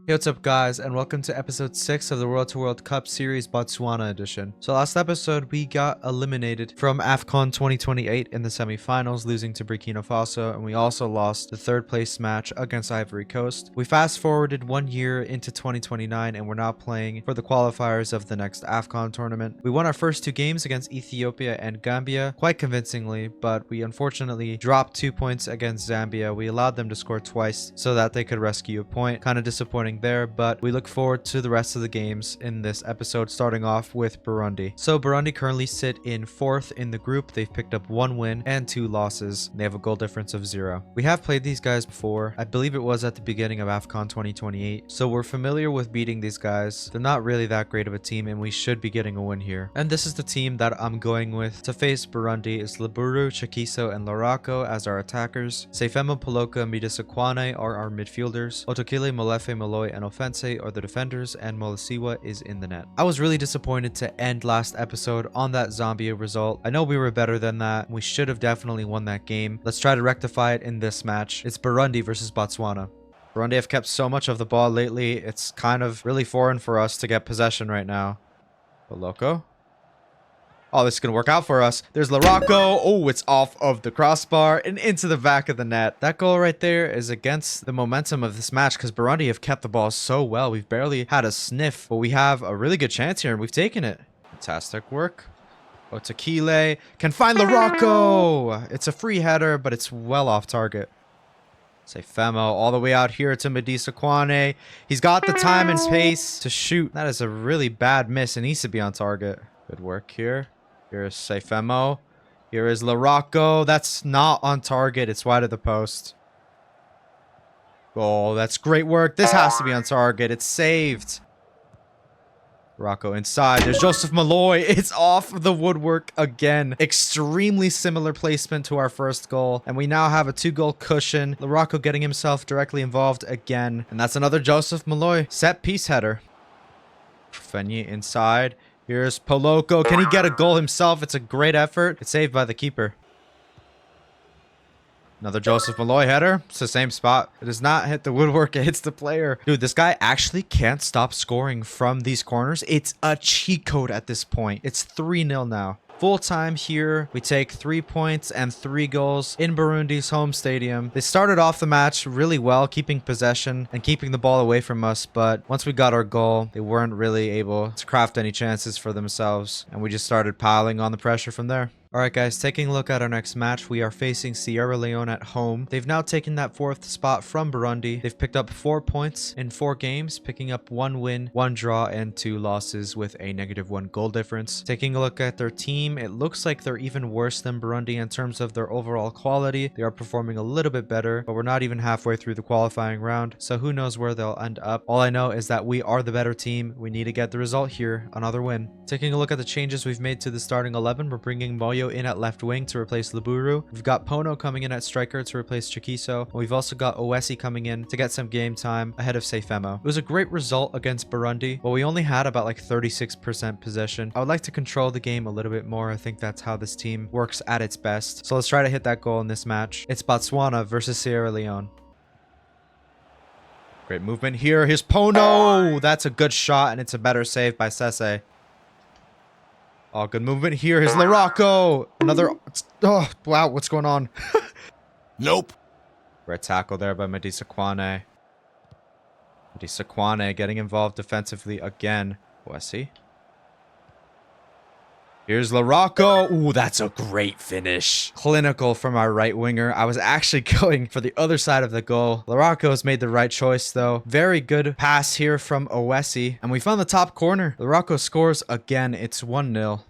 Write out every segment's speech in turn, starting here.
Hey, what's up guys, and welcome to episode 6 of the World to World Cup Series Botswana edition. So last episode we got eliminated from AFCON 2028 in the semi-finals, losing to Burkina Faso, and we also lost the third place match against Ivory Coast. We fast forwarded 1 year into 2029 and we're now playing for the qualifiers of the next AFCON tournament. We won our first 2 games against Ethiopia and Gambia quite convincingly, but we unfortunately dropped 2 points against Zambia. We allowed them to score twice so that they could rescue a point. Kind of disappointing there, but we look forward to the rest of the games in this episode, starting off with Burundi. So Burundi currently sit in 4th in the group. They've picked up 1 win and 2 losses. They have a goal difference of 0. We have played these guys before. I believe it was at the beginning of AFCON 2028, so we're familiar with beating these guys. They're not really that great of a team and we should be getting a win here. And this is the team that I'm going with to face Burundi. Is Liburu, Chakiso, and Larako as our attackers. Seifemo, Poloka, Midisakwane are our midfielders. Otokile, Molefe, Malloy, and Offense are the defenders, and Molasiwa is in the net. I was really disappointed to end last episode on that Zambia result. I know we were better than that. We should have definitely won that game. Let's try to rectify it in this match. It's Burundi versus Botswana. Burundi have kept so much of the ball lately. It's kind of really foreign for us to get possession right now. Boloko. Oh, this is going to work out for us. There's Larako. Oh, it's off of the crossbar and into the back of the net. That goal right there is against the momentum of this match because Burundi have kept the ball so well. We've barely had a sniff, but we have a really good chance here and we've taken it. Fantastic work. Otakile can find Larako. It's a free header, but it's well off target. Seifemo all the way out here to Midisakwane. He's got the time and space to shoot. That is a really bad miss and needs to be on target. Good work here. Here is Seifemo. Here is Larako. That's not on target. It's wide of the post. Goal. That's great work. This has to be on target. It's saved. Larako inside. There's Joseph Malloy. It's off the woodwork again. Extremely similar placement to our first goal. And we now have a 2-goal cushion. Larako getting himself directly involved again. And that's another Joseph Malloy set piece header. Fenye inside. Here's Poloko. Can he get a goal himself? It's a great effort. It's saved by the keeper. Another Joseph Malloy header. It's the same spot. It does not hit the woodwork. It hits the player. Dude, this guy actually can't stop scoring from these corners. It's a cheat code at this point. It's 3-0 now. Full time here. We take 3 points and 3 goals in Burundi's home stadium. They started off the match really well, keeping possession and keeping the ball away from us. But once we got our goal, they weren't really able to craft any chances for themselves. And we just started piling on the pressure from there. Alright guys, taking a look at our next match, we are facing Sierra Leone at home. They've now taken that 4th spot from Burundi. They've picked up 4 points in 4 games, picking up 1 win, 1 draw, and 2 losses with a -1 goal difference. Taking a look at their team, it looks like they're even worse than Burundi in terms of their overall quality. They are performing a little bit better, but we're not even halfway through the qualifying round, so who knows where they'll end up. All I know is that we are the better team. We need to get the result here, another win. Taking a look at the changes we've made to the starting 11, we're bringing Moyo in at left wing to replace Liburu. We've got Pono coming in at striker to replace Chakiso. And we've also got Owesi coming in to get some game time ahead of Seifemo. It was a great result against Burundi, but we only had about like 36% possession. I would like to control the game a little bit more. I think that's how this team works at its best. So let's try to hit that goal in this match. It's Botswana versus Sierra Leone. Great movement here. Here's Pono. That's a good shot and it's a better save by Sese. Oh, good movement here. Here's Larako. Another... Oh, wow. What's going on? Nope. Great tackle there by Midisakwane. Midisakwane getting involved defensively again. Wesi. Here's Larako. Ooh, that's a great finish. Clinical from our right winger. I was actually going for the other side of the goal. Larako's made the right choice, though. Very good pass here from Owesi. And we found the top corner. Larako scores again. It's 1-0.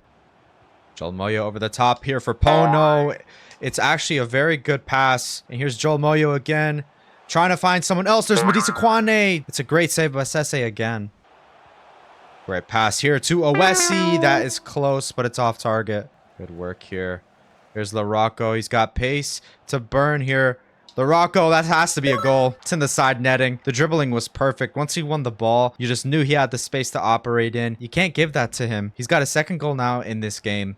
Joel Moyo over the top here for Pono. It's actually a very good pass. And here's Joel Moyo again. Trying to find someone else. There's Midisakwane. It's a great save by Sese again. Great pass here to Owesi. That is close, but it's off target. Good work here. Here's Larako. He's got pace to burn here. Larako, that has to be a goal. It's in the side netting. The dribbling was perfect. Once he won the ball, you just knew he had the space to operate in. You can't give that to him. He's got a 2nd goal now in this game.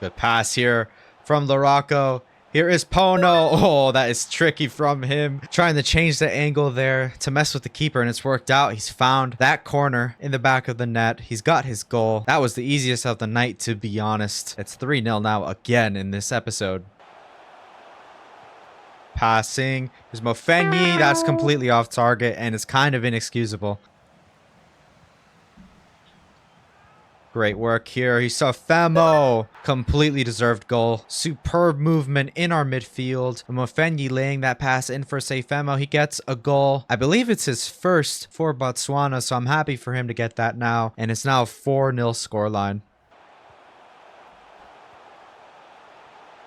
Good pass here from Larako. Here is Pono. Oh, that is tricky from him. Trying to change the angle there to mess with the keeper, and it's worked out. He's found that corner in the back of the net. He's got his goal. That was the easiest of the night, to be honest. It's 3-0 now again in this episode. Passing. Here's Mofenyi. That's completely off target, and it's kind of inexcusable. Great work here. He saw Femo. Completely deserved goal. Superb movement in our midfield. Mofenyi laying that pass in for Femo. He gets a goal. I believe it's his first for Botswana, so I'm happy for him to get that now. And it's now a 4-0 scoreline.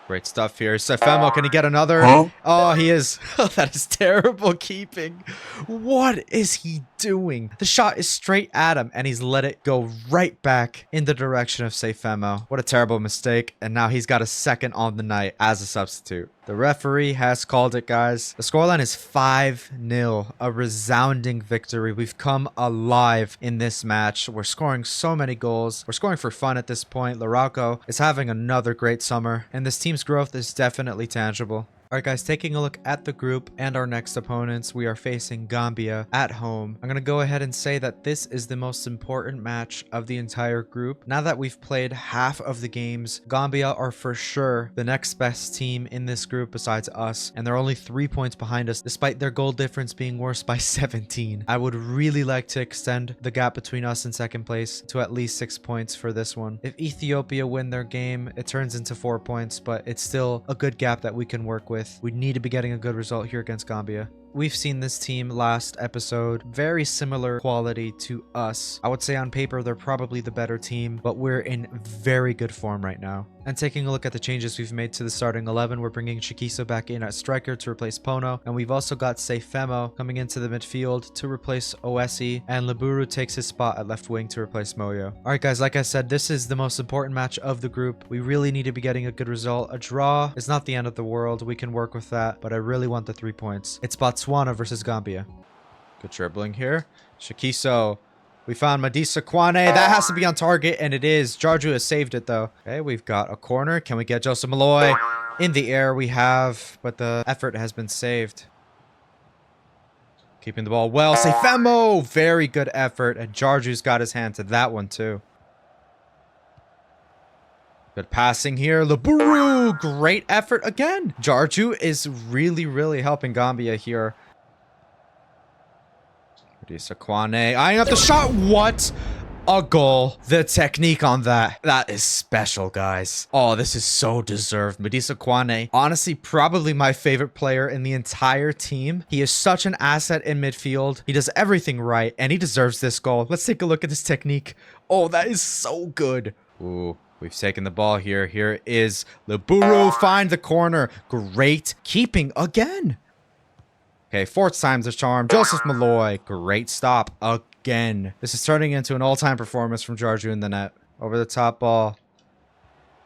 Great stuff here. Femo, can he get another? Huh? Oh, he is. That is terrible keeping. What is he doing? The shot is straight at him, and he's let it go right back in the direction of Femo. What a terrible mistake. And now he's got a second on the night as a substitute. The referee has called it, guys. The scoreline is 5-0. A resounding victory. We've come alive in this match. We're scoring so many goals. We're scoring for fun at this point. Larocco is having another great summer, and this team's growth is definitely tangible. Alright guys, taking a look at the group and our next opponents, we are facing Gambia at home. I'm going to go ahead and say that this is the most important match of the entire group. Now that we've played half of the games, Gambia are for sure the next best team in this group besides us, and they're only 3 points behind us despite their goal difference being worse by 17. I would really like to extend the gap between us and second place to at least 6 points for this one. If Ethiopia win their game, it turns into 4 points, but it's still a good gap that we can work with. We need to be getting a good result here against Gambia. We've seen this team last episode, very similar quality to us. I would say on paper they're probably the better team, but we're in very good form right now. And taking a look at the changes we've made to the starting 11, we're bringing Shikiso back in at striker to replace Pono, and we've also got Femo coming into the midfield to replace Oesi, and Leburu takes his spot at left wing to replace Moyo. Alright guys, like I said, this is the most important match of the group. We really need to be getting a good result. A draw is not the end of the world. We can work with that, but I really want the 3 points. It's Botswana versus Gambia. Good dribbling here. Shikiso. We found Madisa Kwane. That has to be on target, and it is. Jarju has saved it, though. Okay, we've got a corner. Can we get Joseph Malloy? In the air we have, but the effort has been saved. Keeping the ball well. Femo! Very good effort, and Jarju's got his hand to that one, too. Good passing here. Leburu! Great effort again. Jarju is really helping Gambia here. Kwane eyeing up the shot. What a goal. The technique on that. That is special, guys. Oh, this is so deserved. Madisa Kwane, honestly, probably my favorite player in the entire team. He is such an asset in midfield. He does everything right, and he deserves this goal. Let's take a look at this technique. Oh, that is so good. Ooh. We've taken the ball here. Here is Leburu. Find the corner. Great keeping again. Okay, 4th time's the charm. Joseph Malloy. Great stop again. This is turning into an all-time performance from Jarju in the net. Over the top ball.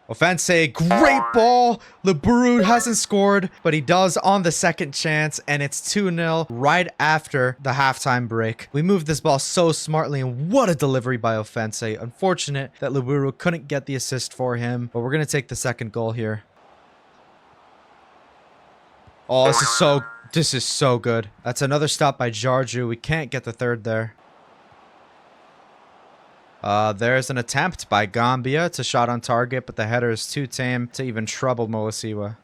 Offense, great ball. Leburu hasn't scored, but he does on the second chance, and it's 2-0 right after the halftime break. We moved this ball so smartly, and what a delivery by Offense. Unfortunate that Leburu couldn't get the assist for him, but we're going to take the second goal here. Oh, this is so good. That's another stop by Jarju. We can't get the third there. There's an attempt by Gambia to shot on target, but the header is too tame to even trouble Moasiwa.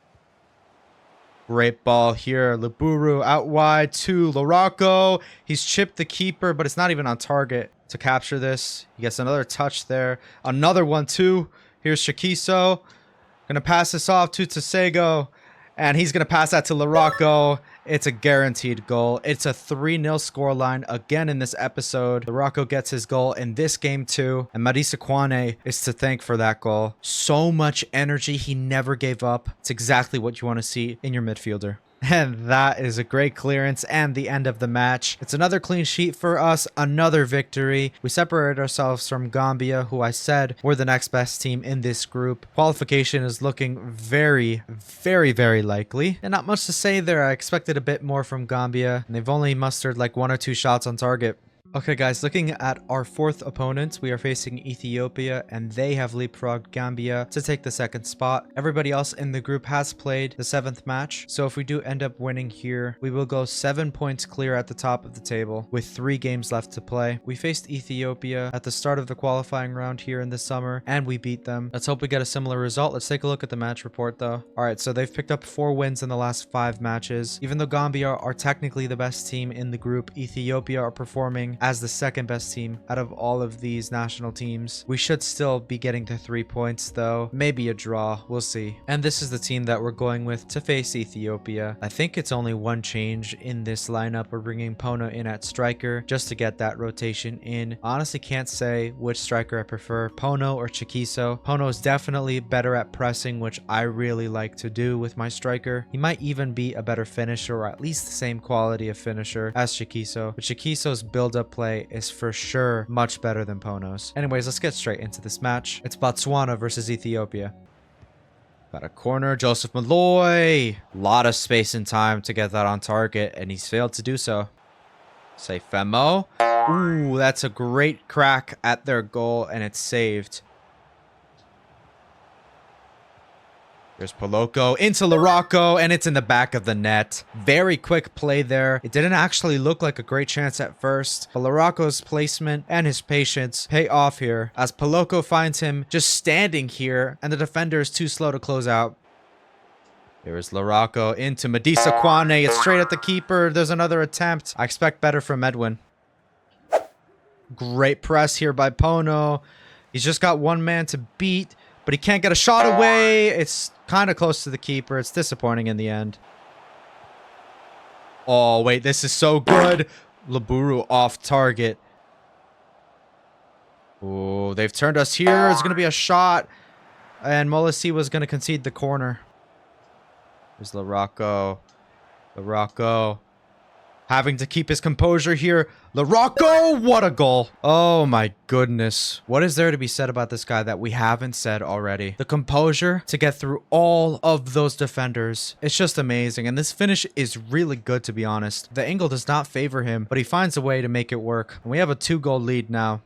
Great ball here. Leburu out wide to Larocco. He's chipped the keeper, but it's not even on target to capture this. He gets another touch there. Another one too. Here's Shikiso. Gonna pass this off to Tsego. And he's going to pass that to Larocco. It's a guaranteed goal. It's a 3-0 scoreline again in this episode. Larocco gets his goal in this game too. And Madisa Kwane is to thank for that goal. So much energy. He never gave up. It's exactly what you want to see in your midfielder. And that is a great clearance and the end of the match. It's another clean sheet for us, another victory. We separated ourselves from Gambia, who I said were the next best team in this group. Qualification is looking very likely. And not much to say there. I expected a bit more from Gambia, and they've only mustered like 1 or 2 shots on target. Okay guys, looking at our fourth opponent, we are facing Ethiopia and they have leapfrogged Gambia to take the second spot. Everybody else in the group has played the 7th match, so if we do end up winning here, we will go 7 points clear at the top of the table with 3 games left to play. We faced Ethiopia at the start of the qualifying round here in the summer and we beat them. Let's hope we get a similar result. Let's take a look at the match report though. Alright, so they've picked up 4 wins in the last 5 matches. Even though Gambia are technically the best team in the group, Ethiopia are performing as the second best team out of all of these national teams. We should still be getting to 3 points though. Maybe a draw. We'll see. And this is the team that we're going with to face Ethiopia. I think it's only one change in this lineup. We're bringing Pono in at striker just to get that rotation in. Honestly, can't say which striker I prefer, Pono or Chikiso. Pono is definitely better at pressing, which I really like to do with my striker. He might even be a better finisher, or at least the same quality of finisher as Chikiso. But Chikiso's build-up play is for sure much better than Pono's. Anyways, let's get straight into this match. It's Botswana versus Ethiopia. Got a corner, Joseph Malloy. A lot of space and time to get that on target, and he's failed to do so. Say Femo. Ooh, that's a great crack at their goal, and it's saved. There's Poloko into Larocco, and it's in the back of the net. Very quick play there. It didn't actually look like a great chance at first, but Larocco's placement and his patience pay off here as Poloko finds him just standing here, and the defender is too slow to close out. There is Larocco into Medisa Kwane. It's straight at the keeper. There's another attempt. I expect better from Edwin. Great press here by Pono. He's just got one man to beat, but he can't get a shot away. It's kind of close to the keeper. It's disappointing in the end. Oh, wait. This is so good. Laburu off target. Oh, they've turned us here. It's going to be a shot. And Molisi was going to concede the corner. There's Larocco. Larocco. Having to keep his composure here. Larocco, what a goal. Oh my goodness. What is there to be said about this guy that we haven't said already? The composure to get through all of those defenders. It's just amazing. And this finish is really good, to be honest. The angle does not favor him, but he finds a way to make it work. And we have a 2-goal lead now.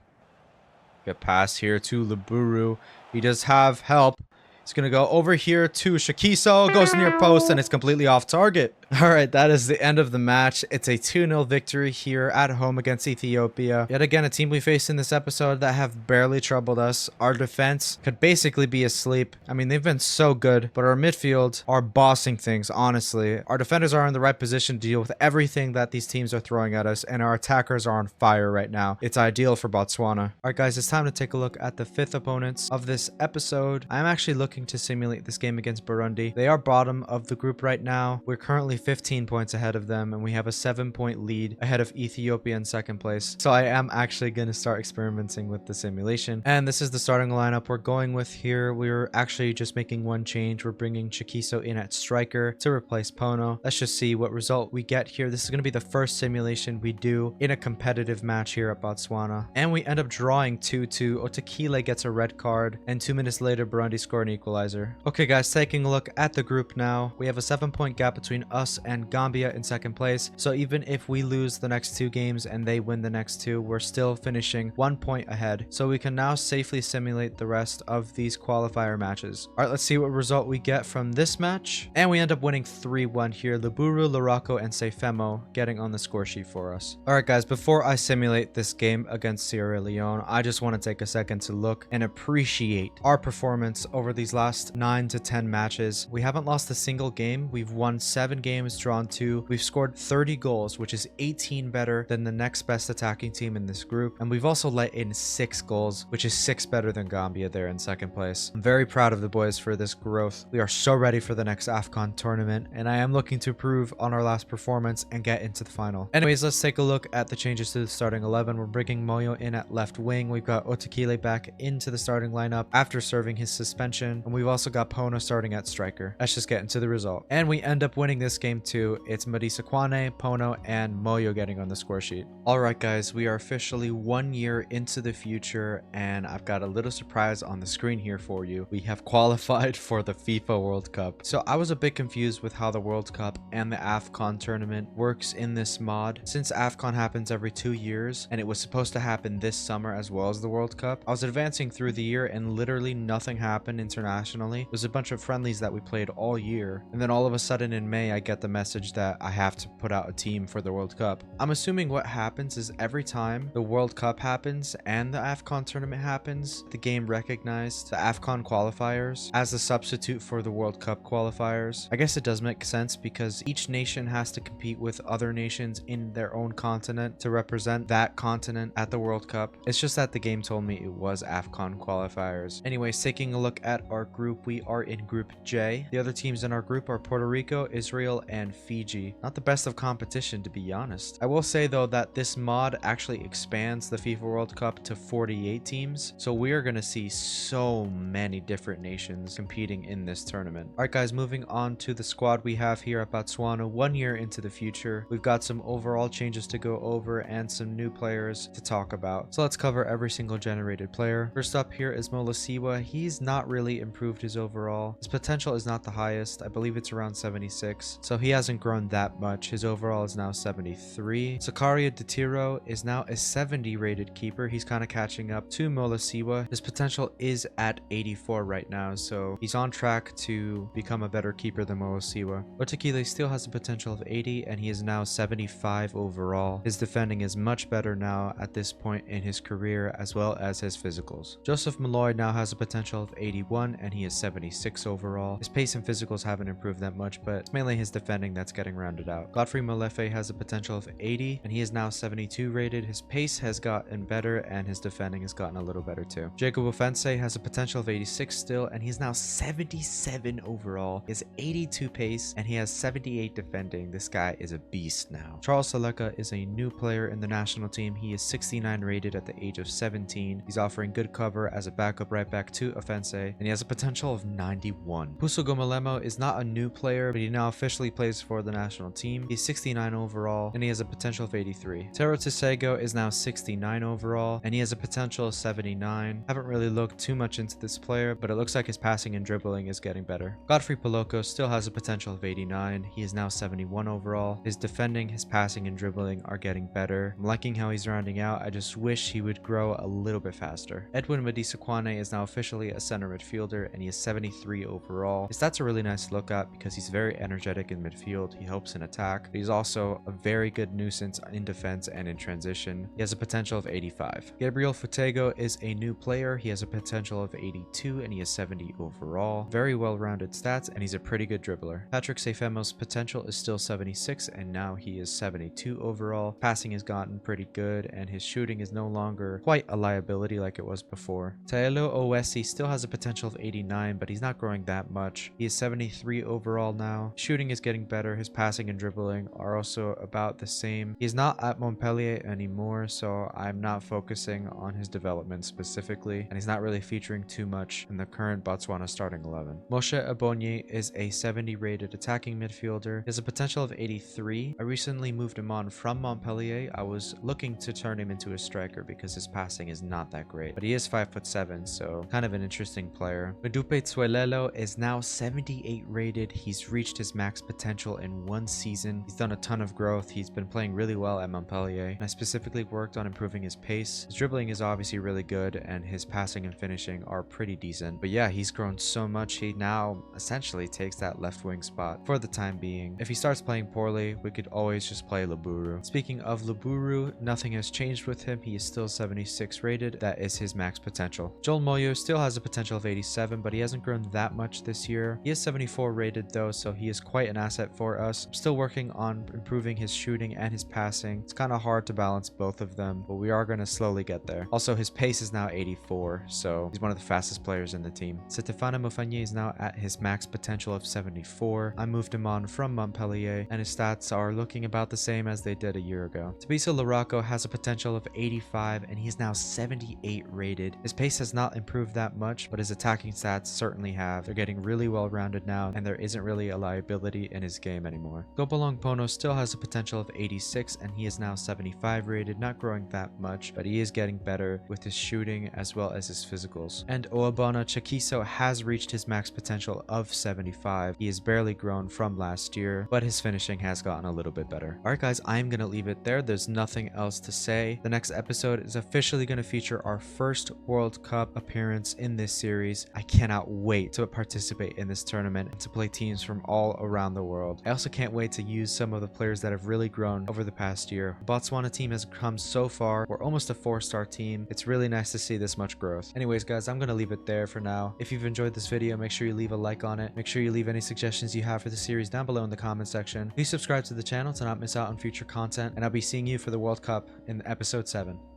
Good pass here to Laburu. He does have help. He's going to go over here to Chikiso, goes near post, and it's completely off target. All right, that is the end of the match. It's a 2-0 victory here at home against Ethiopia. Yet again, a team we faced in this episode that have barely troubled us. Our defense could basically be asleep. I mean, they've been so good, but our midfield are bossing things, honestly. Our defenders are in the right position to deal with everything that these teams are throwing at us, and our attackers are on fire right now. It's ideal for Botswana. All right, guys, it's time to take a look at the 5th opponents of this episode. I'm actually looking to simulate this game against Burundi. They are bottom of the group right now. We're currently 15 points ahead of them, and we have a 7-point lead ahead of Ethiopia in 2nd place. So I am actually going to start experimenting with the simulation. And this is the starting lineup we're going with here. We're actually just making one change. We're bringing Chikiso in at striker to replace Pono. Let's just see what result we get here. This is going to be the first simulation we do in a competitive match here at Botswana. And we end up drawing 2-2. Otakile gets a red card, and 2 minutes later, Burundi score an equalizer. Okay, guys, taking a look at the group now. We have a 7-point gap between us and Gambia in 2nd place. So even if we lose the next 2 games and they win the next 2, we're still finishing 1 point ahead. So we can now safely simulate the rest of these qualifier matches. All right, let's see what result we get from this match. And we end up winning 3-1 here. Laburu, Larocco, and Seifemo getting on the score sheet for us. All right, guys, before I simulate this game against Sierra Leone, I just want to take a second to look and appreciate our performance over these last 9 to 10 matches. We haven't lost a single game. We've won 7 games, drawn 2. We've scored 30 goals, which is 18 better than the next best attacking team in this group. And we've also let in 6 goals, which is 6 better than Gambia there in 2nd place. I'm very proud of the boys for this growth. We are so ready for the next AFCON tournament, and I am looking to improve on our last performance and get into the final. Anyways, let's take a look at the changes to the starting 11. We're bringing Moyo in at left wing. We've got Otakile back into the starting lineup after serving his suspension, and we've also got Pono starting at striker. Let's just get into the result. And we end up winning this game game 2, it's Madisa Kwane, Pono, and Moyo getting on the score sheet. Alright guys, we are officially 1 year into the future, and I've got a little surprise on the screen here for you. We have qualified for the FIFA World Cup. So I was a bit confused with how the World Cup and the AFCON tournament works in this mod. Since AFCON happens every 2 years, and it was supposed to happen this summer as well as the World Cup, I was advancing through the year and literally nothing happened internationally. There's a bunch of friendlies that we played all year, and then all of a sudden in May I get the message that I have to put out a team for the World Cup. I'm assuming what happens is every time the World Cup happens and the AFCON tournament happens, the game recognized the AFCON qualifiers as a substitute for the World Cup qualifiers. I guess it does make sense because each nation has to compete with other nations in their own continent to represent that continent at the World Cup. It's just that the game told me it was AFCON qualifiers. Anyways, taking a look at our group, we are in Group J. The other teams in our group are Puerto Rico, Israel, and Fiji. Not the best of competition, to be honest. I will say though that this mod actually expands the FIFA World Cup to 48 teams, so we are going to see so many different nations competing in this tournament. Alright guys, moving on to the squad we have here at Botswana 1 year into the future. We've got some overall changes to go over and some new players to talk about. So let's cover every single generated player. First up here is Molasiwa. He's not really improved his overall. His potential is not the highest. I believe it's around 76. So he hasn't grown that much. His overall is now 73. Sakaria Detiro is now a 70 rated keeper. He's kind of catching up to Molasiwa. His potential is at 84 right now, so he's on track to become a better keeper than Molasiwa. Otakile still has a potential of 80 and he is now 75 overall. His defending is much better now at this point in his career as well as his physicals. Joseph Malloy now has a potential of 81 and he is 76 overall. His pace and physicals haven't improved that much, but it's mainly his defending that's getting rounded out. Godfrey Molefe has a potential of 80 and he is now 72 rated. His pace has gotten better and his defending has gotten a little better too. Jacob Offense has a potential of 86 still and he's now 77 overall. He has 82 pace and he has 78 defending. This guy is a beast now. Charles Saleka is a new player in the national team. He is 69 rated at the age of 17. He's offering good cover as a backup right back to Offense and he has a potential of 91. Puso Gomalemo is not a new player, but he now officially plays for the national team. He's 69 overall and he has a potential of 83. Tero Tisego is now 69 overall and he has a potential of 79. Haven't really looked too much into this player, but it looks like his passing and dribbling is getting better. Godfrey Poloko still has a potential of 89. He is now 71 overall. His defending, his passing and dribbling are getting better. I'm liking how he's rounding out. I just wish he would grow a little bit faster. Edwin Madisa Kwane is now officially a center midfielder and he is 73 overall. His stats are really nice to look at because he's very energetic in midfield. He helps in attack, but he's also a very good nuisance in defense and in transition. He has a potential of 85. Gabriel Futego is a new player. He has a potential of 82 and he is 70 overall. Very well-rounded stats and he's a pretty good dribbler. Patrick Seifemo's potential is still 76 and now he is 72 overall. Passing has gotten pretty good and his shooting is no longer quite a liability like it was before. Taelo Owesi still has a potential of 89, but he's not growing that much. He is 73 overall now. Shooting is getting better. His passing and dribbling are also about the same. He's not at Montpellier anymore, so I'm not focusing on his development specifically, and he's not really featuring too much in the current Botswana starting 11. Moshe Abonye is a 70 rated attacking midfielder. He has a potential of 83. I recently moved him on from Montpellier. I was looking to turn him into a striker because his passing is not that great, but he is 5'7", so kind of an interesting player. Medupe Tsuelelo is now 78 rated. He's reached his max potential in 1 season. He's done a ton of growth. He's been playing really well at Montpellier, and I specifically worked on improving his pace. His dribbling is obviously really good and his passing and finishing are pretty decent, but yeah, he's grown so much. He now essentially takes that left wing spot for the time being. If he starts playing poorly, we could always just play Laburu. Speaking of Laburu, nothing has changed with him. He is still 76 rated. That is his max potential. Joel Moyo still has a potential of 87, but he hasn't grown that much this year. He is 74 rated though, so he is quite an asset for us. I'm still working on improving his shooting and his passing. It's kind of hard to balance both of them, but we are going to slowly get there. Also, his pace is now 84, so he's one of the fastest players in the team. Stefano Mofanye is now at his max potential of 74. I moved him on from Montpellier, and his stats are looking about the same as they did a year ago. Tabisa Laraco has a potential of 85, and he's now 78 rated. His pace has not improved that much, but his attacking stats certainly have. They're getting really well rounded now, and there isn't really a liability in his game anymore. Gopalong Pono still has a potential of 86 and he is now 75 rated, not growing that much, but he is getting better with his shooting as well as his physicals. And Oabona Chakiso has reached his max potential of 75. He has barely grown from last year, but his finishing has gotten a little bit better. Alright guys, I'm gonna leave it there. There's nothing else to say. The next episode is officially gonna feature our first World Cup appearance in this series. I cannot wait to participate in this tournament and to play teams from all around the world. I also can't wait to use some of the players that have really grown over the past year. The Botswana team has come so far. We're almost a 4-star team. It's really nice to see this much growth. Anyways guys, I'm gonna leave it there for now. If you've enjoyed this video, make sure you leave a like on it. Make sure you leave any suggestions you have for the series down below in the comment section. Please subscribe to the channel to not miss out on future content, and I'll be seeing you for the World Cup in episode 7.